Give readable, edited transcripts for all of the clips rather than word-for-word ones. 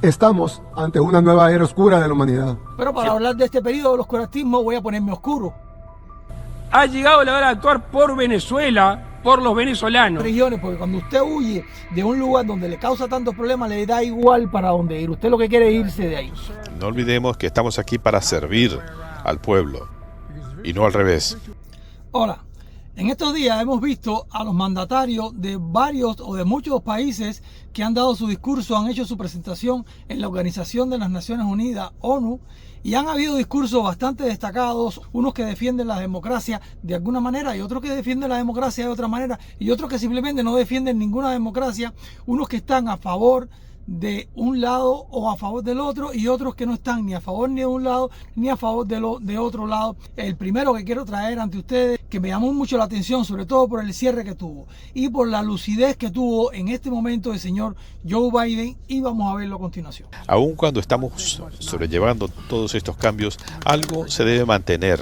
Estamos ante una nueva era oscura de la humanidad. Pero para hablar de este periodo del oscurantismo voy a ponerme oscuro. Ha llegado la hora de actuar por Venezuela, por los venezolanos. Regiones, porque cuando usted huye de un lugar donde le causa tantos problemas, le da igual para dónde ir. Usted lo que quiere es irse de ahí. No olvidemos que estamos aquí para servir al pueblo y no al revés. Hola, en estos días hemos visto a los mandatarios de varios o de muchos países que han dado su discurso, han hecho su presentación en la Organización de las Naciones Unidas, ONU, y han habido discursos bastante destacados, unos que defienden la democracia de alguna manera y otros que defienden la democracia de otra manera y otros que simplemente no defienden ninguna democracia, unos que están a favor de un lado o a favor del otro y otros que no están ni a favor ni de un lado ni a favor de otro lado. El primero que quiero traer ante ustedes, que me llamó mucho la atención, sobre todo por el cierre que tuvo y por la lucidez que tuvo en este momento el señor Joe Biden, y vamos a verlo a continuación. Aun cuando estamos sobrellevando todos estos cambios, algo se debe mantener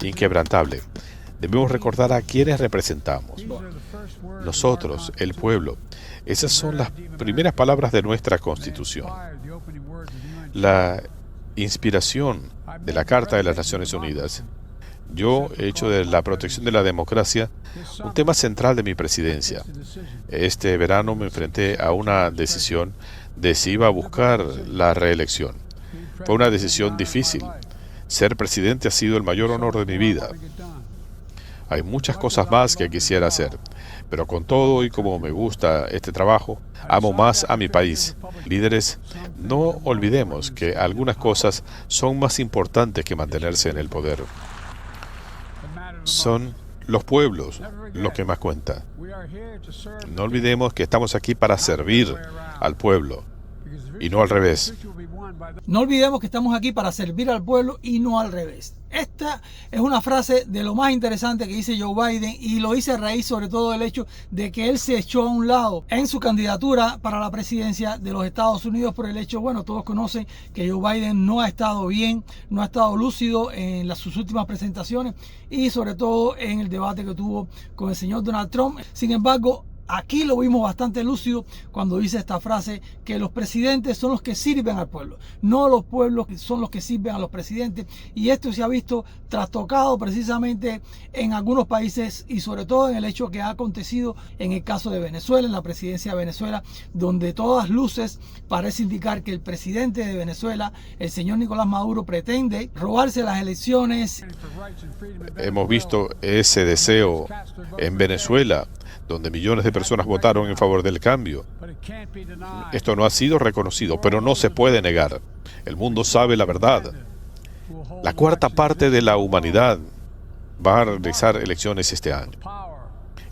inquebrantable. Debemos recordar a quienes representamos. Nosotros, el pueblo. Esas son las primeras palabras de nuestra Constitución. La inspiración de la Carta de las Naciones Unidas. Yo he hecho de la protección de la democracia un tema central de mi presidencia. Este verano me enfrenté a una decisión de si iba a buscar la reelección. Fue una decisión difícil. Ser presidente ha sido el mayor honor de mi vida. Hay muchas cosas más que quisiera hacer, pero con todo y como me gusta este trabajo, amo más a mi país. Líderes, no olvidemos que algunas cosas son más importantes que mantenerse en el poder. Son los pueblos lo que más cuenta. No olvidemos que estamos aquí para servir al pueblo y no al revés. No olvidemos que estamos aquí para servir al pueblo y no al revés. Esta es una frase de lo más interesante que dice Joe Biden, y lo dice a raíz sobre todo del hecho de que él se echó a un lado en su candidatura para la presidencia de los Estados Unidos por el hecho, bueno, todos conocen que Joe Biden no ha estado bien, no ha estado lúcido en sus últimas presentaciones y sobre todo en el debate que tuvo con el señor Donald Trump. Sin embargo, aquí lo vimos bastante lúcido cuando dice esta frase, que los presidentes son los que sirven al pueblo, no los pueblos son los que sirven a los presidentes, y esto se ha visto trastocado precisamente en algunos países y sobre todo en el hecho que ha acontecido en el caso de Venezuela, en la presidencia de Venezuela, donde todas luces parece indicar que el presidente de Venezuela, el señor Nicolás Maduro, pretende robarse las elecciones. Hemos visto ese deseo en Venezuela, donde millones de personas votaron en favor del cambio. Esto no ha sido reconocido, pero no se puede negar. El mundo sabe la verdad. La cuarta parte de la humanidad va a realizar elecciones este año.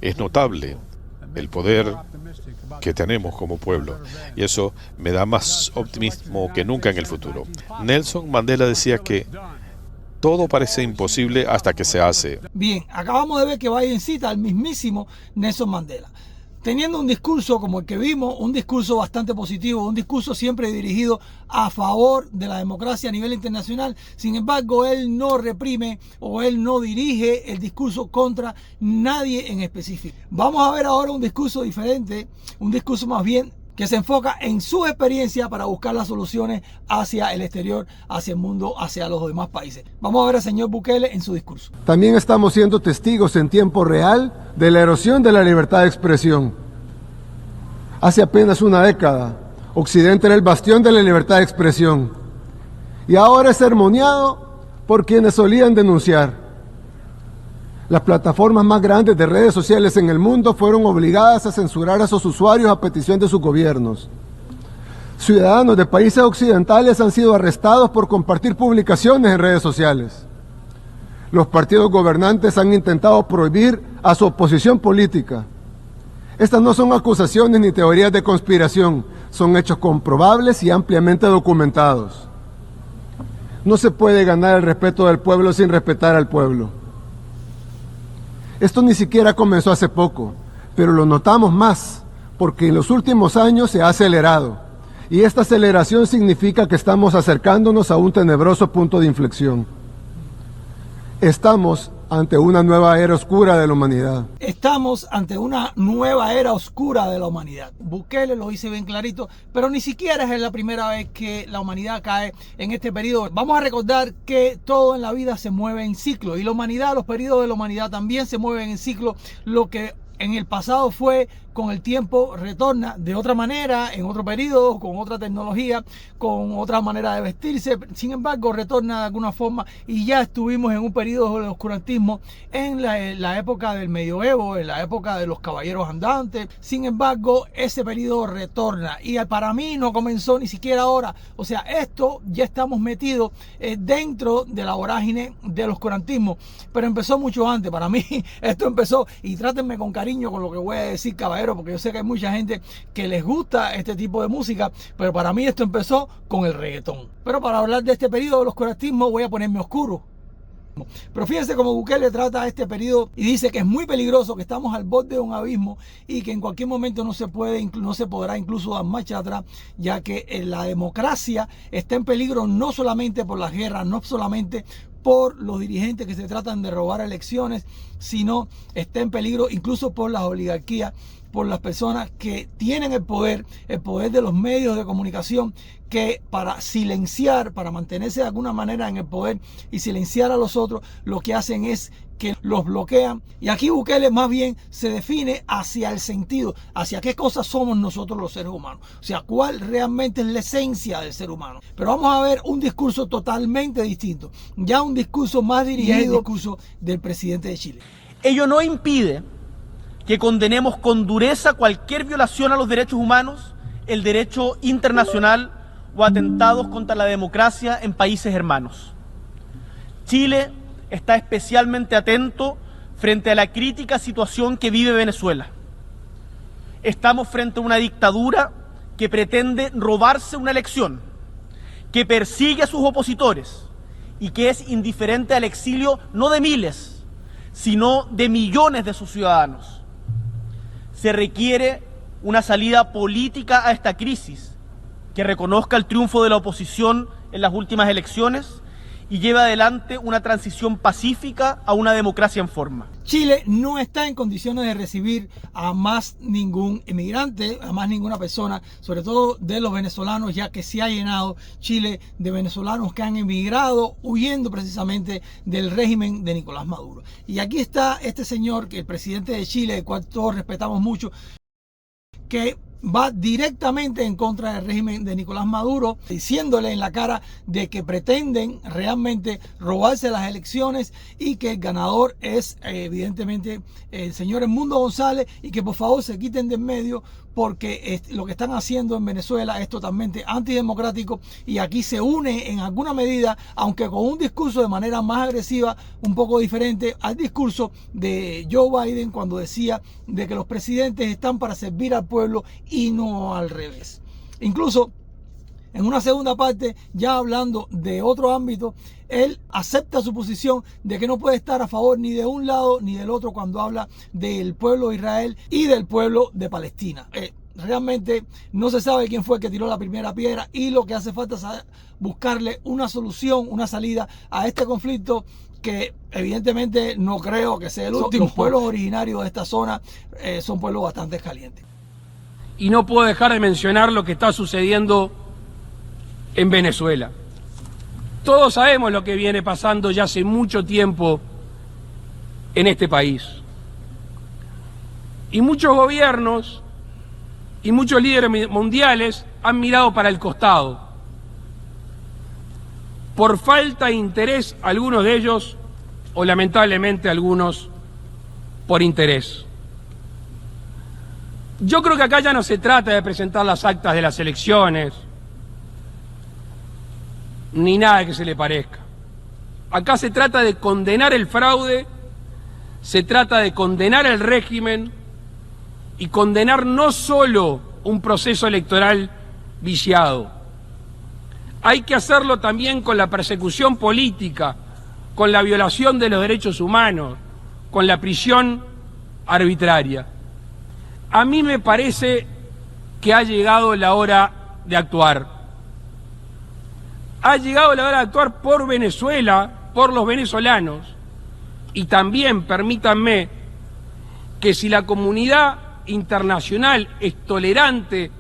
Es notable el poder que tenemos como pueblo, y eso me da más optimismo que nunca en el futuro. Nelson Mandela decía que todo parece imposible hasta que se hace. Bien, acabamos de ver que Biden cita al mismísimo Nelson Mandela, teniendo un discurso como el que vimos, un discurso bastante positivo, un discurso siempre dirigido a favor de la democracia a nivel internacional. Sin embargo, él no reprime o él no dirige el discurso contra nadie en específico. Vamos a ver ahora un discurso diferente, un discurso más bien que se enfoca en su experiencia para buscar las soluciones hacia el exterior, hacia el mundo, hacia los demás países. Vamos a ver al señor Bukele en su discurso. También estamos siendo testigos en tiempo real de la erosión de la libertad de expresión. Hace apenas una década, Occidente era el bastión de la libertad de expresión y ahora es sermoneado por quienes solían denunciar. Las plataformas más grandes de redes sociales en el mundo fueron obligadas a censurar a sus usuarios a petición de sus gobiernos. Ciudadanos de países occidentales han sido arrestados por compartir publicaciones en redes sociales. Los partidos gobernantes han intentado prohibir a su oposición política. Estas no son acusaciones ni teorías de conspiración, son hechos comprobables y ampliamente documentados. No se puede ganar el respeto del pueblo sin respetar al pueblo. Esto ni siquiera comenzó hace poco, pero lo notamos más porque en los últimos años se ha acelerado, y esta aceleración significa que estamos acercándonos a un tenebroso punto de inflexión. Estamos ante una nueva era oscura de la humanidad. Estamos ante una nueva era oscura de la humanidad. Bukele lo dice bien clarito, pero ni siquiera es la primera vez que la humanidad cae en este periodo. Vamos a recordar que todo en la vida se mueve en ciclo y la humanidad, los periodos de la humanidad también se mueven en ciclo. Lo que en el pasado fue, con el tiempo retorna de otra manera, en otro periodo, con otra tecnología, con otra manera de vestirse. Sin embargo, retorna de alguna forma y ya estuvimos en un periodo de oscurantismo en la época del medioevo, en la época de los caballeros andantes. Sin embargo, ese periodo retorna y para mí no comenzó ni siquiera ahora. O sea, esto ya estamos metidos dentro de la vorágine del oscurantismo, pero empezó mucho antes. Para mí esto empezó, y trátenme con cariño con lo que voy a decir, caballero, porque yo sé que hay mucha gente que les gusta este tipo de música, pero para mí esto empezó con el reggaetón. Pero para hablar de este periodo del oscurantismo voy a ponerme oscuro. Pero fíjense cómo Bukele trata este periodo y dice que es muy peligroso, que estamos al borde de un abismo y que en cualquier momento no se podrá incluso dar marcha atrás, ya que la democracia está en peligro no solamente por las guerras, no solamente por los dirigentes que se tratan de robar elecciones, sino está en peligro incluso por las oligarquías, por las personas que tienen el poder de los medios de comunicación, que para silenciar, para mantenerse de alguna manera en el poder y silenciar a los otros, lo que hacen es que los bloquean. Y aquí Bukele más bien se define hacia el sentido, hacia qué cosas somos nosotros los seres humanos, o sea, cuál realmente es la esencia del ser humano. Pero vamos a ver un discurso totalmente distinto, ya un discurso más dirigido, el discurso del presidente de Chile. Ello no impide que condenemos con dureza cualquier violación a los derechos humanos, el derecho internacional o atentados contra la democracia en países hermanos. Chile está especialmente atento frente a la crítica situación que vive Venezuela. Estamos frente a una dictadura que pretende robarse una elección, que persigue a sus opositores y que es indiferente al exilio no de miles, sino de millones de sus ciudadanos. Se requiere una salida política a esta crisis que reconozca el triunfo de la oposición en las últimas elecciones y lleve adelante una transición pacífica a una democracia en forma. Chile no está en condiciones de recibir a más ningún inmigrante, a más ninguna persona, sobre todo de los venezolanos, ya que se ha llenado Chile de venezolanos que han emigrado huyendo precisamente del régimen de Nicolás Maduro. Y aquí está este señor, que el presidente de Chile, el cual todos respetamos mucho, que va directamente en contra del régimen de Nicolás Maduro, diciéndole en la cara de que pretenden realmente robarse las elecciones y que el ganador es evidentemente el señor Edmundo González, y que por favor se quiten de en medio, porque lo que están haciendo en Venezuela es totalmente antidemocrático, y aquí se une en alguna medida, aunque con un discurso de manera más agresiva, un poco diferente al discurso de Joe Biden cuando decía de que los presidentes están para servir al pueblo y no al revés. Incluso en una segunda parte, ya hablando de otro ámbito, él acepta su posición de que no puede estar a favor ni de un lado ni del otro cuando habla del pueblo de Israel y del pueblo de Palestina. Realmente no se sabe quién fue el que tiró la primera piedra, y lo que hace falta es buscarle una solución, una salida a este conflicto, que evidentemente no creo que sea el último. Los pueblos originarios de esta zona son pueblos bastante calientes. Y no puedo dejar de mencionar lo que está sucediendo en Venezuela. Todos sabemos lo que viene pasando ya hace mucho tiempo en este país. Y muchos gobiernos y muchos líderes mundiales han mirado para el costado. Por falta de interés, algunos de ellos, o lamentablemente algunos, por interés. Yo creo que acá ya no se trata de presentar las actas de las elecciones, ni nada que se le parezca. Acá se trata de condenar el fraude, se trata de condenar el régimen y condenar no solo un proceso electoral viciado. Hay que hacerlo también con la persecución política, con la violación de los derechos humanos, con la prisión arbitraria. A mí me parece que ha llegado la hora de actuar. Ha llegado la hora de actuar por Venezuela, por los venezolanos, Y también permítanme que si la comunidad internacional es tolerante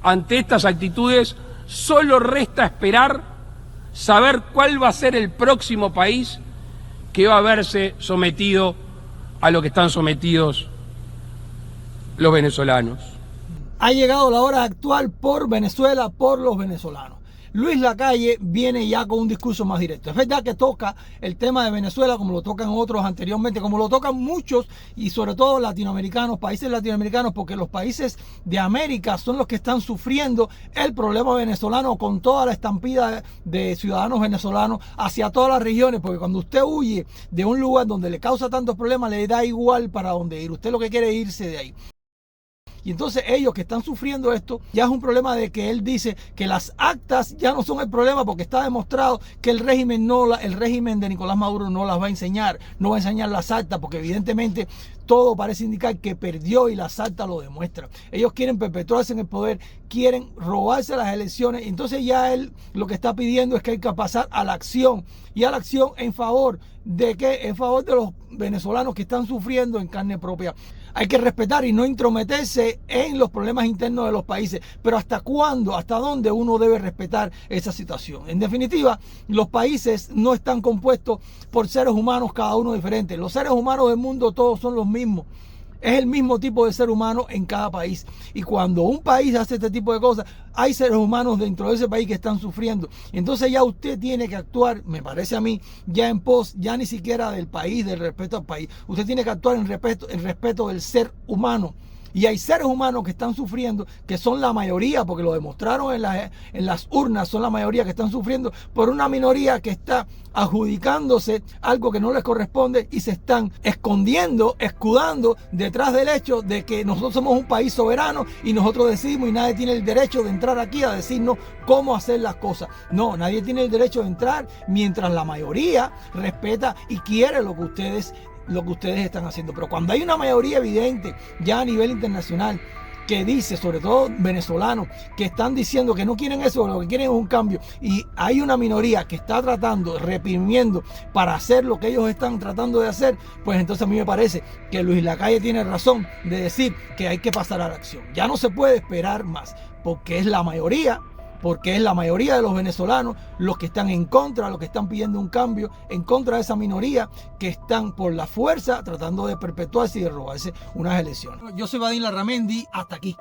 ante estas actitudes, solo resta esperar saber cuál va a ser el próximo país que va a verse sometido a lo que están sometidos los venezolanos. Ha llegado la hora de actuar por Venezuela, por los venezolanos. Luis Lacalle viene ya con un discurso más directo. Es verdad que toca el tema de Venezuela como lo tocan otros anteriormente, como lo tocan muchos y sobre todo latinoamericanos, países latinoamericanos, porque los países de América son los que están sufriendo el problema venezolano con toda la estampida de ciudadanos venezolanos hacia todas las regiones, porque cuando usted huye de un lugar donde le causa tantos problemas, le da igual para dónde ir. Usted lo que quiere es irse de ahí. Y entonces ellos que están sufriendo esto, ya es un problema de que él dice que las actas ya no son el problema porque está demostrado que el régimen de Nicolás Maduro no las va a enseñar, no va a enseñar las actas porque evidentemente todo parece indicar que perdió y las actas lo demuestran. Ellos quieren perpetuarse en el poder, quieren robarse las elecciones y entonces ya él lo que está pidiendo es que hay que pasar a la acción y a la acción en favor de que en favor de los venezolanos que están sufriendo en carne propia. Hay que respetar y no intrometerse en los problemas internos de los países. Pero ¿hasta cuándo, hasta dónde uno debe respetar esa situación? En definitiva, los países no están compuestos por seres humanos, cada uno diferente. Los seres humanos del mundo todos son los mismos. Es el mismo tipo de ser humano en cada país. Y cuando un país hace este tipo de cosas, hay seres humanos dentro de ese país que están sufriendo. Entonces ya usted tiene que actuar, me parece a mí, ya en pos, ya ni siquiera del país, del respeto al país. Usted tiene que actuar en respeto del ser humano. Y hay seres humanos que están sufriendo, que son la mayoría, porque lo demostraron en las urnas, son la mayoría que están sufriendo por una minoría que está adjudicándose algo que no les corresponde y se están escondiendo, escudando detrás del hecho de que nosotros somos un país soberano y nosotros decidimos y nadie tiene el derecho de entrar aquí a decirnos cómo hacer las cosas. No, nadie tiene el derecho de entrar mientras la mayoría respeta y quiere lo que ustedes están haciendo. Pero cuando hay una mayoría evidente ya a nivel internacional que dice, sobre todo venezolanos, que están diciendo que no quieren eso, lo que quieren es un cambio, y hay una minoría que está tratando, reprimiendo para hacer lo que ellos están tratando de hacer, pues entonces a mí me parece que Luis Lacalle tiene razón de decir que hay que pasar a la acción. Ya no se puede esperar más, porque es la mayoría de los venezolanos los que están en contra, los que están pidiendo un cambio, en contra de esa minoría que están por la fuerza tratando de perpetuarse y de robarse unas elecciones. Yo soy Vadim Larramendi, hasta aquí.